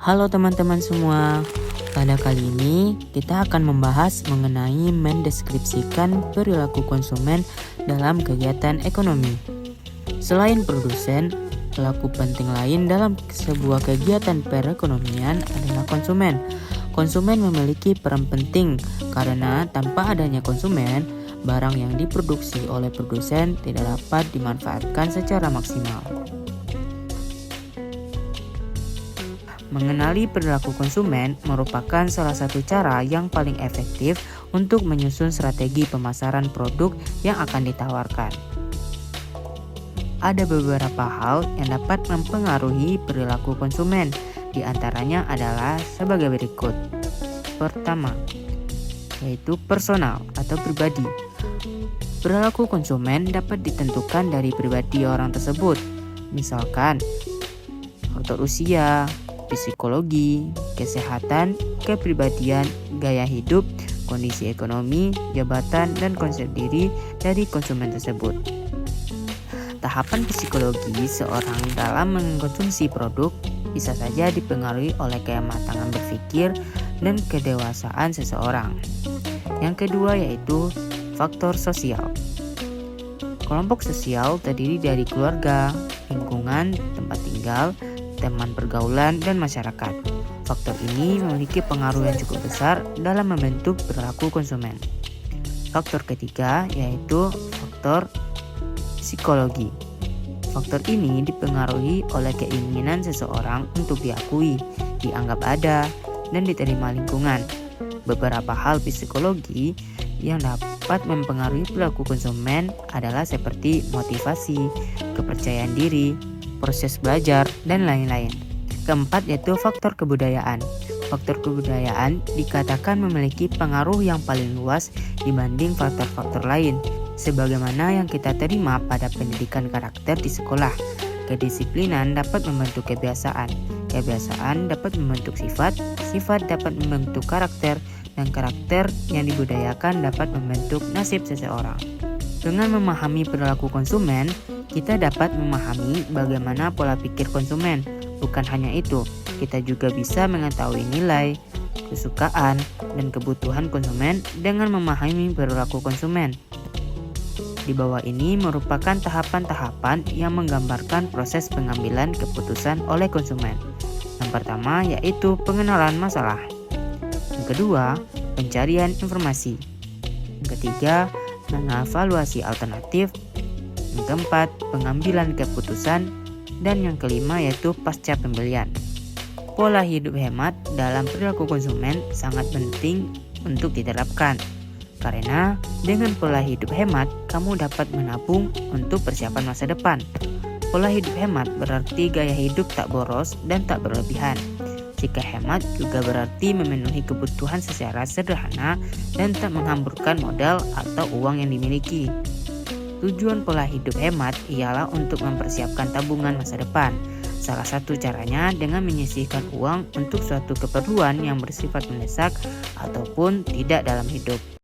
Halo teman-teman semua, pada kali ini kita akan membahas mengenai mendeskripsikan perilaku konsumen dalam kegiatan ekonomi. Selain produsen, pelaku penting lain dalam sebuah kegiatan perekonomian adalah konsumen. Konsumen memiliki peran penting karena tanpa adanya konsumen, barang yang diproduksi oleh produsen tidak dapat dimanfaatkan secara maksimal. Mengenali perilaku konsumen merupakan salah satu cara yang paling efektif untuk menyusun strategi pemasaran produk yang akan ditawarkan. Ada beberapa hal yang dapat mempengaruhi perilaku konsumen, di antaranya adalah sebagai berikut. Pertama, yaitu personal atau pribadi. Perilaku konsumen dapat ditentukan dari pribadi orang tersebut, misalkan faktor usia, psikologi, kesehatan, kepribadian, gaya hidup, kondisi ekonomi, jabatan, dan konsep diri dari konsumen tersebut. Tahapan psikologi seorang dalam mengkonsumsi produk bisa saja dipengaruhi oleh kematangan berpikir dan kedewasaan seseorang. Yang kedua yaitu faktor sosial. Kelompok sosial terdiri dari keluarga, lingkungan, tempat tinggal, teman pergaulan, dan masyarakat. Faktor ini memiliki pengaruh yang cukup besar dalam membentuk perilaku konsumen. Faktor ketiga yaitu faktor psikologi. Faktor ini dipengaruhi oleh keinginan seseorang untuk diakui, dianggap ada, dan diterima lingkungan. Beberapa hal psikologi yang dapat mempengaruhi perilaku konsumen adalah seperti motivasi, kepercayaan diri, proses belajar, dan lain-lain. Keempat yaitu faktor kebudayaan. Faktor kebudayaan dikatakan memiliki pengaruh yang paling luas dibanding faktor-faktor lain, sebagaimana yang kita terima pada pendidikan karakter di sekolah. Kedisiplinan dapat membentuk kebiasaan, kebiasaan dapat membentuk sifat, sifat dapat membentuk karakter, dan karakter yang dibudayakan dapat membentuk nasib seseorang. Dengan memahami perilaku konsumen, kita dapat memahami bagaimana pola pikir konsumen. Bukan hanya itu, kita juga bisa mengetahui nilai, kesukaan, dan kebutuhan konsumen dengan memahami perilaku konsumen. Di bawah ini merupakan tahapan-tahapan yang menggambarkan proses pengambilan keputusan oleh konsumen. Yang pertama yaitu pengenalan masalah. Yang kedua, pencarian informasi. Yang ketiga, mengevaluasi alternatif. Yang keempat, pengambilan keputusan. Dan yang kelima yaitu pasca pembelian. Pola hidup hemat dalam perilaku konsumen sangat penting untuk diterapkan. Karena dengan pola hidup hemat, kamu dapat menabung untuk persiapan masa depan. Pola hidup hemat berarti gaya hidup tak boros dan tak berlebihan. Jika hemat juga berarti memenuhi kebutuhan secara sederhana dan tak menghamburkan modal atau uang yang dimiliki. Tujuan pola hidup hemat ialah untuk mempersiapkan tabungan masa depan. Salah satu caranya dengan menyisihkan uang untuk suatu keperluan yang bersifat mendesak ataupun tidak dalam hidup.